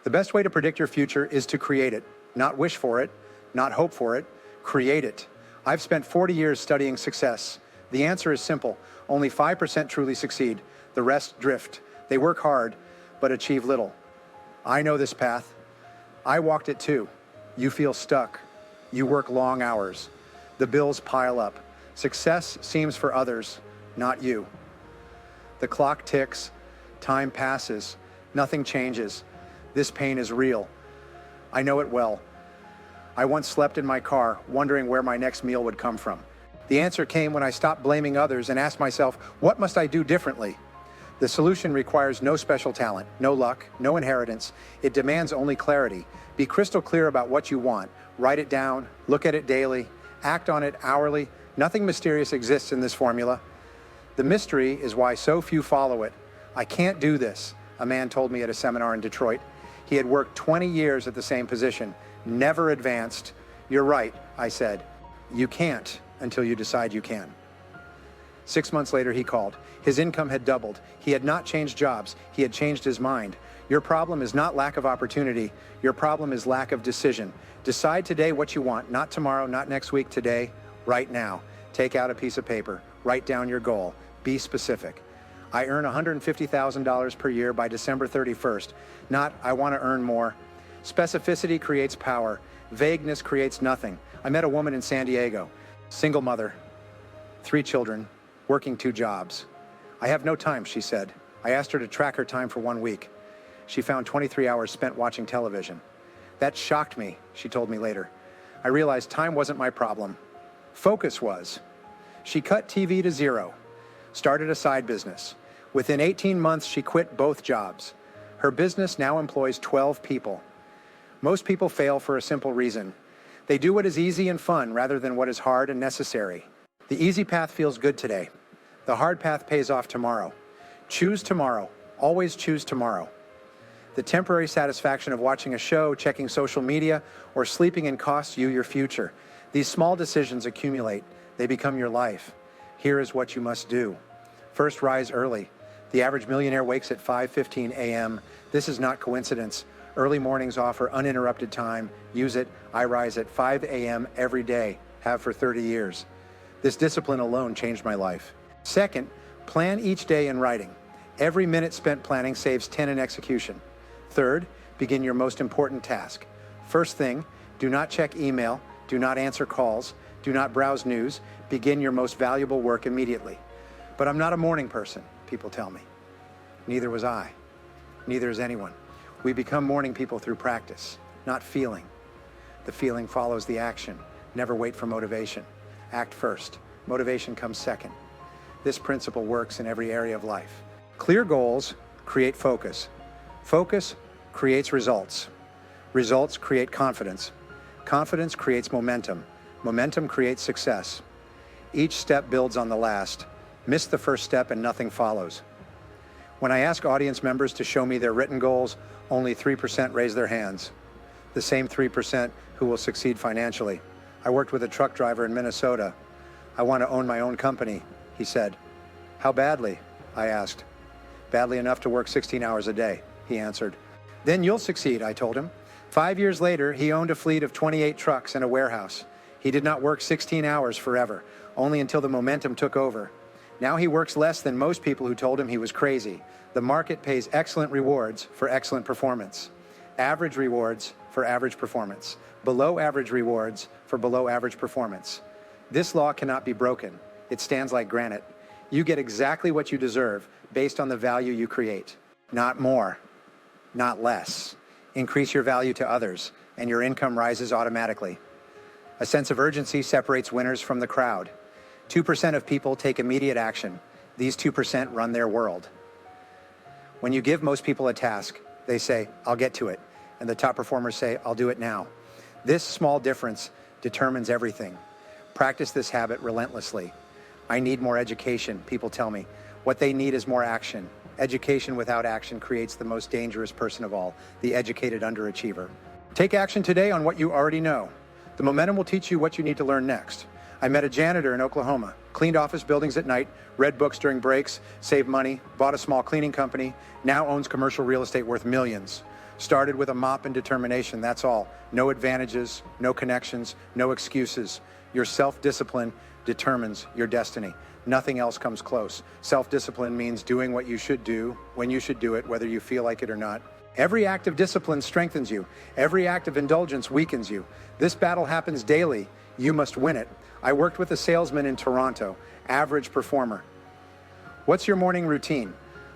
The best way to predict your future is to create it, not wish for it, not hope for it, create it. I've spent 40 years studying success. The answer is simple. Only 5% truly succeed. The rest drift. They work hard, but achieve little. I know this path. I walked it too. You feel stuck. You work long hours. The bills pile up. Success seems for others, not you. The clock ticks. Time passes. Nothing changes. This pain is real. I know it well. I once slept in my car, wondering where my next meal would come from. The answer came when I stopped blaming others and asked myself, what must I do differently? The solution requires no special talent, no luck, no inheritance. It demands only clarity. Be crystal clear about what you want. Write it down, look at it daily, act on it hourly. Nothing mysterious exists in this formula. The mystery is why so few follow it. I can't do this, a man told me at a seminar in Detroit. He had worked 20 years at the same position, never advanced. You're right, I said. You can't until you decide you can. 6 months later, he called. His income had doubled. He had not changed jobs. He had changed his mind. Your problem is not lack of opportunity. Your problem is lack of decision. Decide today what you want, not tomorrow, not next week, today, right now. Take out a piece of paper. Write down your goal. Be specific. I earn $150,000 per year by December 31st. Not, I want to earn more. Specificity creates power. Vagueness creates nothing. I met a woman in San Diego, single mother, 3 children, working 2 jobs. I have no time, she said. I asked her to track her time for 1 week. She found 23 hours spent watching television. That shocked me, she told me later. I realized time wasn't my problem. Focus was. She cut TV to 0, started a side business. Within 18 months, she quit both jobs. Her business now employs 12 people. Most people fail for a simple reason. They do what is easy and fun rather than what is hard and necessary. The easy path feels good today. The hard path pays off tomorrow. Choose tomorrow. Always choose tomorrow. The temporary satisfaction of watching a show, checking social media, or sleeping in costs you your future. These small decisions accumulate. They become your life. Here is what you must do. First, rise early. The average millionaire wakes at 5:15 a.m. This is not coincidence. Early mornings offer uninterrupted time. Use it. I rise at 5 a.m. every day. Have for 30 years. This discipline alone changed my life. Second, plan each day in writing. Every minute spent planning saves 10 in execution. Third, begin your most important task. First thing, do not check email, do not answer calls, do not browse news. Begin your most valuable work immediately. But I'm not a morning person, people tell me. Neither was I. Neither is anyone. We become morning people through practice, not feeling. The feeling follows the action. Never wait for motivation. Act first. Motivation comes second. This principle works in every area of life. Clear goals create focus. Focus creates results. Results create confidence. Confidence creates momentum. Momentum creates success. Each step builds on the last. Miss the first step and nothing follows. When I ask audience members to show me their written goals, only 3% raise their hands. The same 3% who will succeed financially. I worked with a truck driver in Minnesota. I want to own my own company, he said. How badly? I asked. Badly enough to work 16 hours a day, he answered. Then you'll succeed, I told him. 5 years later, he owned a fleet of 28 trucks and a warehouse. He did not work 16 hours forever, only until the momentum took over. Now he works less than most people who told him he was crazy. The market pays excellent rewards for excellent performance. Average rewards for average performance. Below average rewards for below average performance. This law cannot be broken. It stands like granite. You get exactly what you deserve based on the value you create. Not more, not less. Increase your value to others, and your income rises automatically. A sense of urgency separates winners from the crowd. 2% of people take immediate action. These 2% run their world. When you give most people a task, they say, I'll get to it. And the top performers say, I'll do it now. This small difference determines everything. Practice this habit relentlessly. I need more education, people tell me. What they need is more action. Education without action creates the most dangerous person of all, the educated underachiever. Take action today on what you already know. The momentum will teach you what you need to learn next. I met a janitor in Oklahoma, cleaned office buildings at night, read books during breaks, saved money, bought a small cleaning company, now owns commercial real estate worth millions. Started with a mop and determination, that's all. No advantages, no connections, no excuses. Your self-discipline determines your destiny. Nothing else comes close. Self-discipline means doing what you should do, when you should do it, whether you feel like it or not. Every act of discipline strengthens you. Every act of indulgence weakens you. This battle happens daily. You must win it. I worked with a salesman in Toronto, average performer. What's your morning routine?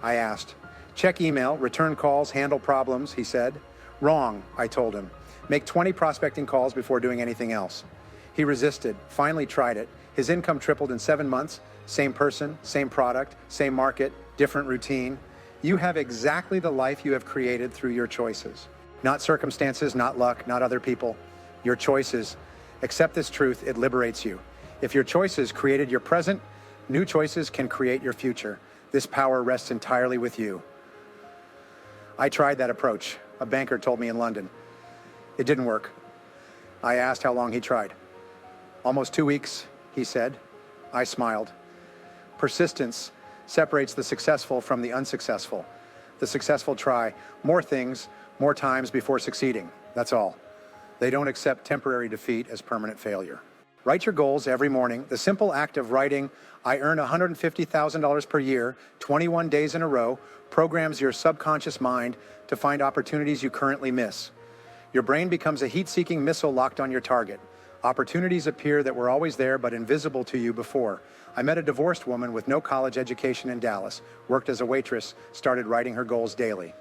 I asked. Check email, return calls, handle problems, he said. Wrong, I told him. Make 20 prospecting calls before doing anything else. He resisted, finally tried it. His income tripled in 7 months. Same person, same product, same market, different routine. You have exactly the life you have created through your choices. Not circumstances, not luck, not other people. Your choices. Accept this truth, it liberates you. If your choices created your present, new choices can create your future. This power rests entirely with you. I tried that approach, a banker told me in London. It didn't work. I asked how long he tried. Almost 2 weeks, he said. I smiled. Persistence separates the successful from the unsuccessful. The successful try more things, more times before succeeding. That's all. They don't accept temporary defeat as permanent failure. Write your goals every morning. The simple act of writing, I earn $150,000 per year, 21 days in a row, programs your subconscious mind to find opportunities you currently miss. Your brain becomes a heat-seeking missile locked on your target. Opportunities appear that were always there but invisible to you before. I met a divorced woman with no college education in Dallas, worked as a waitress, started writing her goals daily.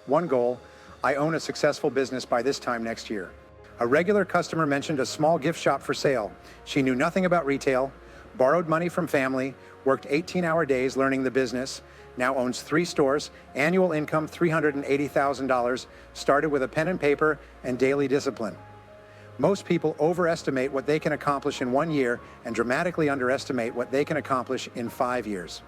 One goal, I own a successful business by this time next year. A regular customer mentioned a small gift shop for sale. She knew nothing about retail, borrowed money from family, worked 18-hour days learning the business, now owns 3 stores, annual income $380,000, started with a pen and paper and daily discipline. Most people overestimate what they can accomplish in 1 year and dramatically underestimate what they can accomplish in 5 years.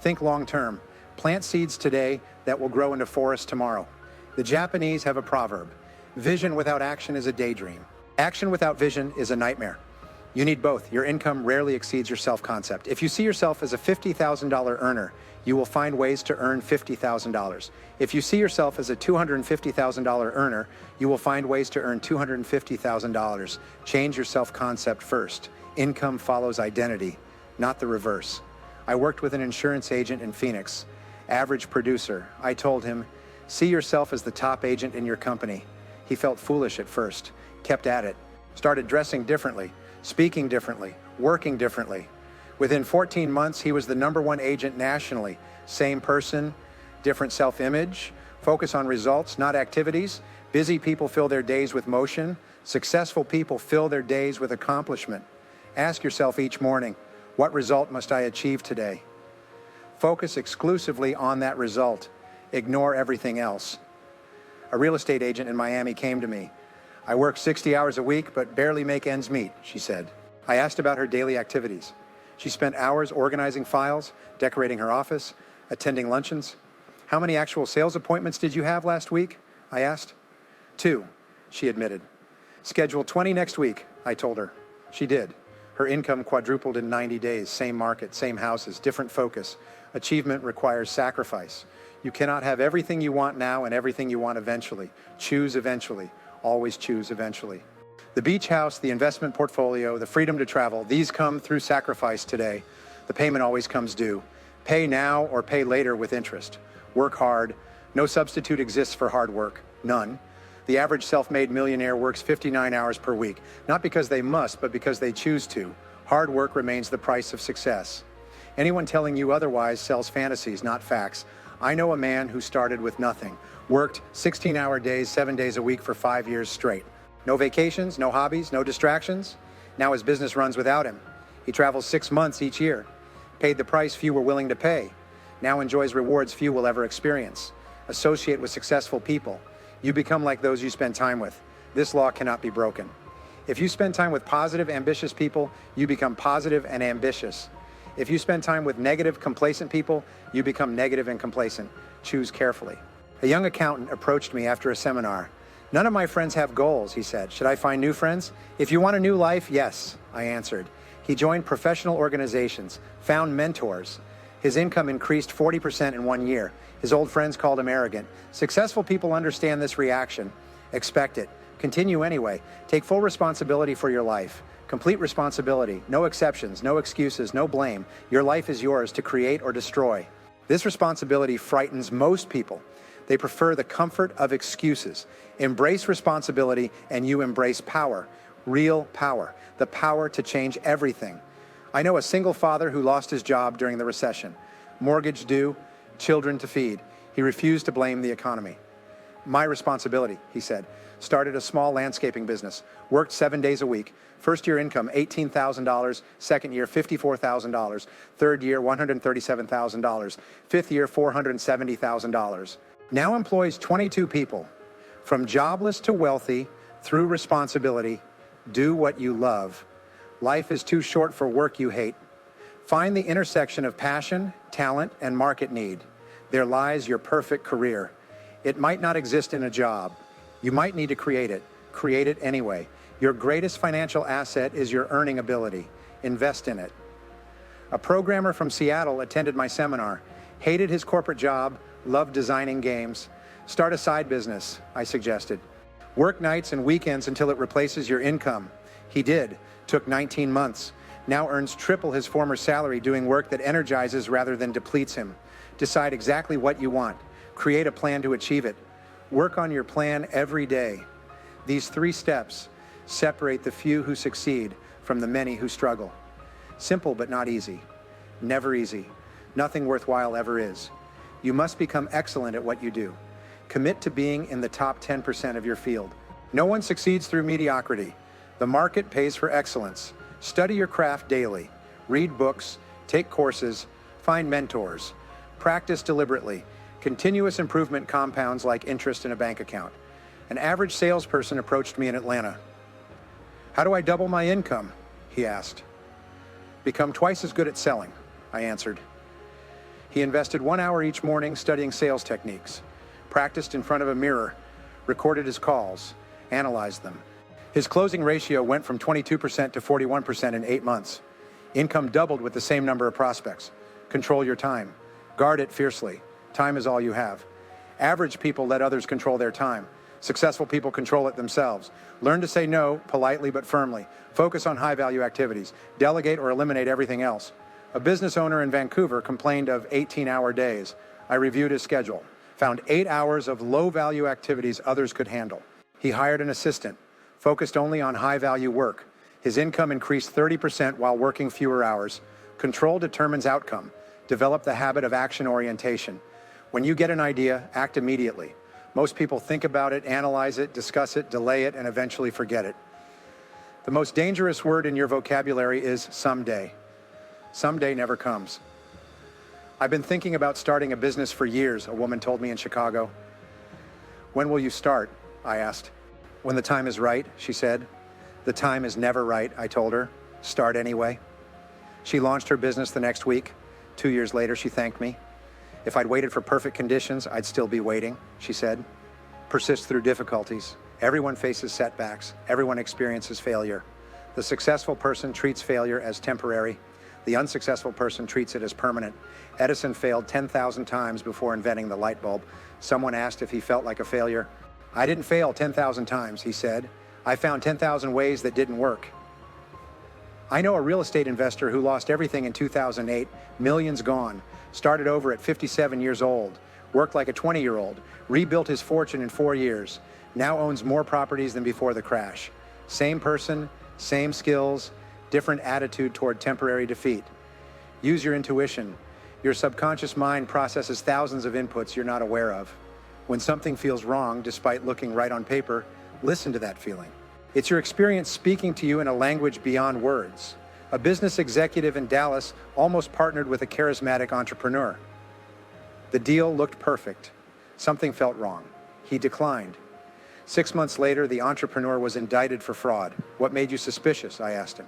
Think long term. Plant seeds today that will grow into forests tomorrow. The Japanese have a proverb. Vision without action is a daydream. Action without vision is a nightmare. You need both. Your income rarely exceeds your self-concept. If you see yourself as a $50,000 earner, you will find ways to earn $50,000. If you see yourself as a $250,000 earner, you will find ways to earn $250,000. Change your self-concept first. Income follows identity, not the reverse. I worked with an insurance agent in Phoenix, average producer. I told him, see yourself as the top agent in your company. He felt foolish at first, kept at it, started dressing differently, speaking differently, working differently. Within 14 months, he was the #1 agent nationally. Same person, different self-image, focus on results, not activities. Busy people fill their days with motion. Successful people fill their days with accomplishment. Ask yourself each morning, what result must I achieve today? Focus exclusively on that result. Ignore everything else. A real estate agent in Miami came to me. I work 60 hours a week, but barely make ends meet, she said. I asked about her daily activities. She spent hours organizing files, decorating her office, attending luncheons. How many actual sales appointments did you have last week? I asked. 2, she admitted. Schedule 20 next week, I told her. She did. Her income quadrupled in 90 days, same market, same houses, different focus. Achievement requires sacrifice. You cannot have everything you want now and everything you want eventually. Choose eventually. Always choose eventually. The beach house, the investment portfolio, the freedom to travel, these come through sacrifice today. The payment always comes due. Pay now or pay later with interest. Work hard. No substitute exists for hard work. None. The average self-made millionaire works 59 hours per week, not because they must, but because they choose to. Hard work remains the price of success. Anyone telling you otherwise sells fantasies, not facts. I know a man who started with nothing, worked 16-hour days, 7 days a week for 5 years straight. No vacations, no hobbies, no distractions. Now his business runs without him. He travels 6 months each year, paid the price few were willing to pay. Now enjoys rewards few will ever experience. Associate with successful people. You become like those you spend time with. This law cannot be broken. If you spend time with positive, ambitious people, you become positive and ambitious. If you spend time with negative, complacent people, you become negative and complacent. Choose carefully. A young accountant approached me after a seminar. None of my friends have goals, he said. Should I find new friends? If you want a new life, yes, I answered. He joined professional organizations, found mentors. His income increased 40% in 1 year. His old friends called him arrogant. Successful people understand this reaction. Expect it. Continue anyway. Take full responsibility for your life. Complete responsibility. No exceptions, no excuses, no blame. Your life is yours to create or destroy. This responsibility frightens most people. They prefer the comfort of excuses. Embrace responsibility and you embrace power. Real power. The power to change everything. I know a single father who lost his job during the recession. Mortgage due, children to feed. He refused to blame the economy. My responsibility, he said. Started a small landscaping business. Worked 7 days a week. First year income, $18,000. Second year, $54,000. Third year, $137,000. Fifth year, $470,000. Now employs 22 people. From jobless to wealthy, through responsibility, do what you love. Life is too short for work you hate. Find the intersection of passion, talent, and market need. There lies your perfect career. It might not exist in a job. You might need to create it. Create it anyway. Your greatest financial asset is your earning ability. Invest in it. A programmer from Seattle attended my seminar. Hated his corporate job, loved designing games. Start a side business, I suggested. Work nights and weekends until it replaces your income. He did. Took 19 months. Now earns triple his former salary doing work that energizes rather than depletes him. Decide exactly what you want. Create a plan to achieve it. Work on your plan every day. These 3 steps separate the few who succeed from the many who struggle. Simple but not easy. Never easy. Nothing worthwhile ever is. You must become excellent at what you do. Commit to being in the top 10% of your field. No one succeeds through mediocrity. The market pays for excellence. Study your craft daily. Read books, take courses, find mentors. Practice deliberately. Continuous improvement compounds like interest in a bank account. An average salesperson approached me in Atlanta. How do I double my income? He asked. Become twice as good at selling, I answered. He invested 1 hour each morning studying sales techniques, practiced in front of a mirror, recorded his calls, analyzed them. His closing ratio went from 22% to 41% in 8 months. Income doubled with the same number of prospects. Control your time. Guard it fiercely. Time is all you have. Average people let others control their time. Successful people control it themselves. Learn to say no, politely but firmly. Focus on high-value activities. Delegate or eliminate everything else. A business owner in Vancouver complained of 18-hour days. I reviewed his schedule, found 8 hours of low-value activities others could handle. He hired an assistant, focused only on high-value work. His income increased 30% while working fewer hours. Control determines outcome. Develop the habit of action orientation. When you get an idea, act immediately. Most people think about it, analyze it, discuss it, delay it, and eventually forget it. The most dangerous word in your vocabulary is someday. Someday never comes. I've been thinking about starting a business for years, a woman told me in Chicago. When will you start? I asked. When the time is right, she said. The time is never right, I told her. Start anyway. She launched her business the next week. 2 years later, she thanked me. If I'd waited for perfect conditions, I'd still be waiting, she said. Persist through difficulties. Everyone faces setbacks. Everyone experiences failure. The successful person treats failure as temporary. The unsuccessful person treats it as permanent. Edison failed 10,000 times before inventing the light bulb. Someone asked if he felt like a failure. I didn't fail 10,000 times, he said. I found 10,000 ways that didn't work. I know a real estate investor who lost everything in 2008, millions gone, started over at 57 years old, worked like a 20-year-old, rebuilt his fortune in 4 years, now owns more properties than before the crash. Same person, same skills, different attitude toward temporary defeat. Use your intuition. Your subconscious mind processes thousands of inputs you're not aware of. When something feels wrong, despite looking right on paper, listen to that feeling. It's your experience speaking to you in a language beyond words. A business executive in Dallas almost partnered with a charismatic entrepreneur. The deal looked perfect. Something felt wrong. He declined. 6 months later, the entrepreneur was indicted for fraud. What made you suspicious? I asked him.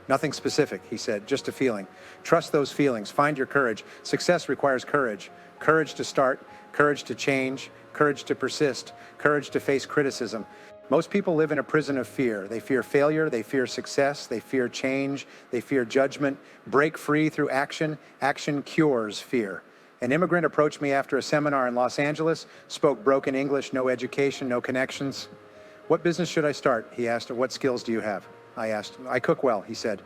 Nothing specific, he said, just a feeling. Trust those feelings. Find your courage. Success requires courage. Courage to start, courage to change, courage to persist, courage to face criticism. Most people live in a prison of fear. They fear failure, they fear success, they fear change, they fear judgment. Break free through action. Action cures fear. An immigrant approached me after a seminar in Los Angeles, spoke broken English, no education, no connections. What business should I start? He asked. What skills do you have? I asked. I cook well, he said.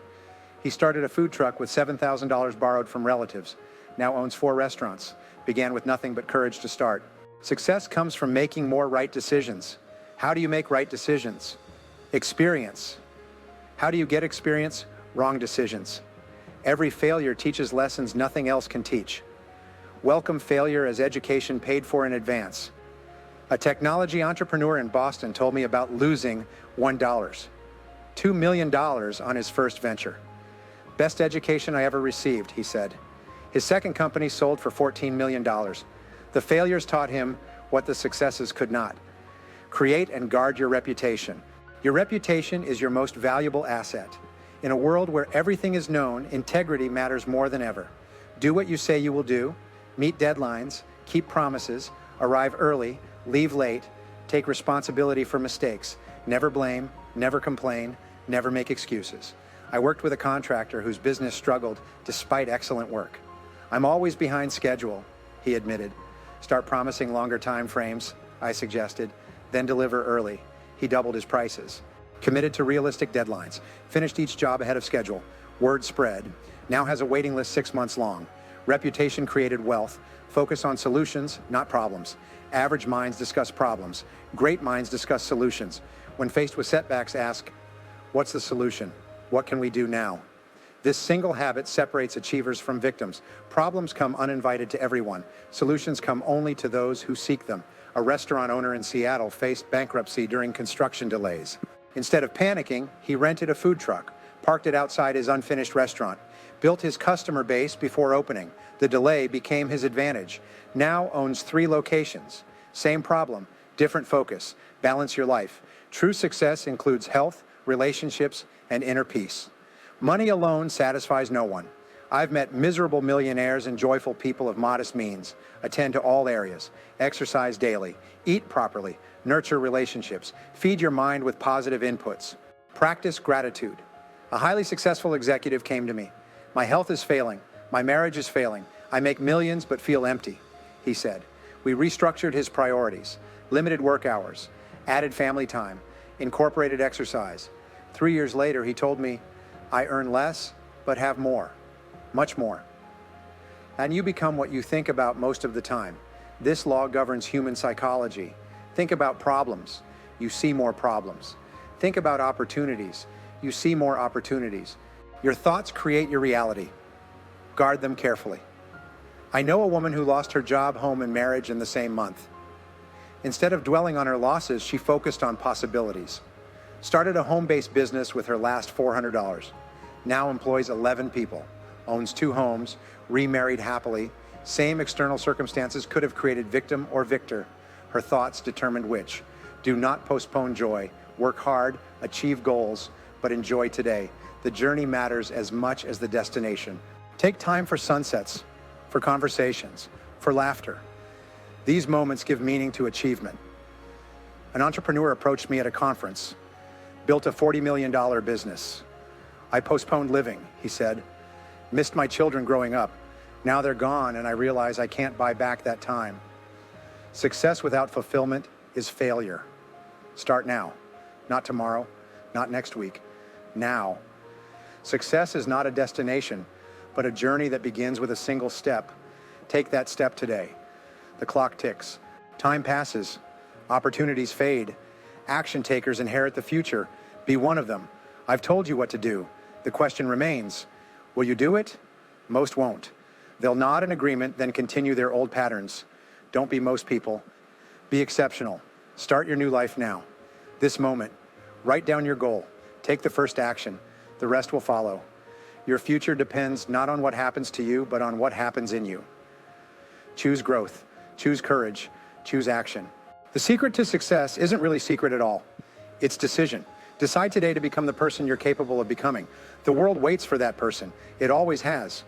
He started a food truck with $7,000 borrowed from relatives, now owns 4 restaurants, began with nothing but courage to start. Success comes from making more right decisions. How do you make right decisions? Experience. How do you get experience? Wrong decisions. Every failure teaches lessons nothing else can teach. Welcome failure as education paid for in advance. A technology entrepreneur in Boston told me about losing $1, $2 million on his first venture. Best education I ever received, he said. His second company sold for $14 million. The failures taught him what the successes could not. Create and guard your reputation. Your reputation is your most valuable asset. In a world where everything is known, integrity matters more than ever. Do what you say you will do, meet deadlines, keep promises, arrive early, leave late, take responsibility for mistakes, never blame, never complain, never make excuses. I worked with a contractor whose business struggled despite excellent work. I'm always behind schedule, he admitted. Start promising longer time frames, I suggested, then deliver early. He doubled his prices. Committed to realistic deadlines, finished each job ahead of schedule. Word spread. Now has a waiting list 6 months long. Reputation created wealth. Focus on solutions, not problems. Average minds discuss problems. Great minds discuss solutions. When faced with setbacks, ask, what's the solution? What can we do now? This single habit separates achievers from victims. Problems come uninvited to everyone. Solutions come only to those who seek them. A restaurant owner in Seattle faced bankruptcy during construction delays. Instead of panicking, he rented a food truck, parked it outside his unfinished restaurant, built his customer base before opening. The delay became his advantage. Now owns 3 locations. Same problem, different focus. Balance your life. True success includes health, relationships, and inner peace. Money alone satisfies no one. I've met miserable millionaires and joyful people of modest means. Attend to all areas. Exercise daily. Eat properly. Nurture relationships. Feed your mind with positive inputs. Practice gratitude. A highly successful executive came to me. My health is failing. My marriage is failing. I make millions but feel empty, he said. We restructured his priorities. Limited work hours. Added family time. Incorporated exercise. 3 years later, he told me, I earn less, but have more. Much more. And you become what you think about most of the time. This law governs human psychology. Think about problems. You see more problems. Think about opportunities. You see more opportunities. Your thoughts create your reality. Guard them carefully. I know a woman who lost her job, home, and marriage in the same month. Instead of dwelling on her losses, she focused on possibilities. Started a home-based business with her last $400. Now employs 11 people. Owns 2 homes, remarried happily. Same external circumstances could have created victim or victor. Her thoughts determined which. Do not postpone joy. Work hard, achieve goals, but enjoy today. The journey matters as much as the destination. Take time for sunsets, for conversations, for laughter. These moments give meaning to achievement. An entrepreneur approached me at a conference, built a $40 million business. I postponed living, he said. Missed my children growing up. Now they're gone and I realize I can't buy back that time. Success without fulfillment is failure. Start now, not tomorrow, not next week, now. Success is not a destination, but a journey that begins with a single step. Take that step today. The clock ticks. Time passes. Opportunities fade. Action takers inherit the future. Be one of them. I've told you what to do. The question remains, will you do it? Most won't. They'll nod in agreement, then continue their old patterns. Don't be most people. Be exceptional. Start your new life now. This moment. Write down your goal. Take the first action. The rest will follow. Your future depends not on what happens to you, but on what happens in you. Choose growth. Choose courage. Choose action. The secret to success isn't really secret at all. It's decision. Decide today to become the person you're capable of becoming. The world waits for that person. It always has.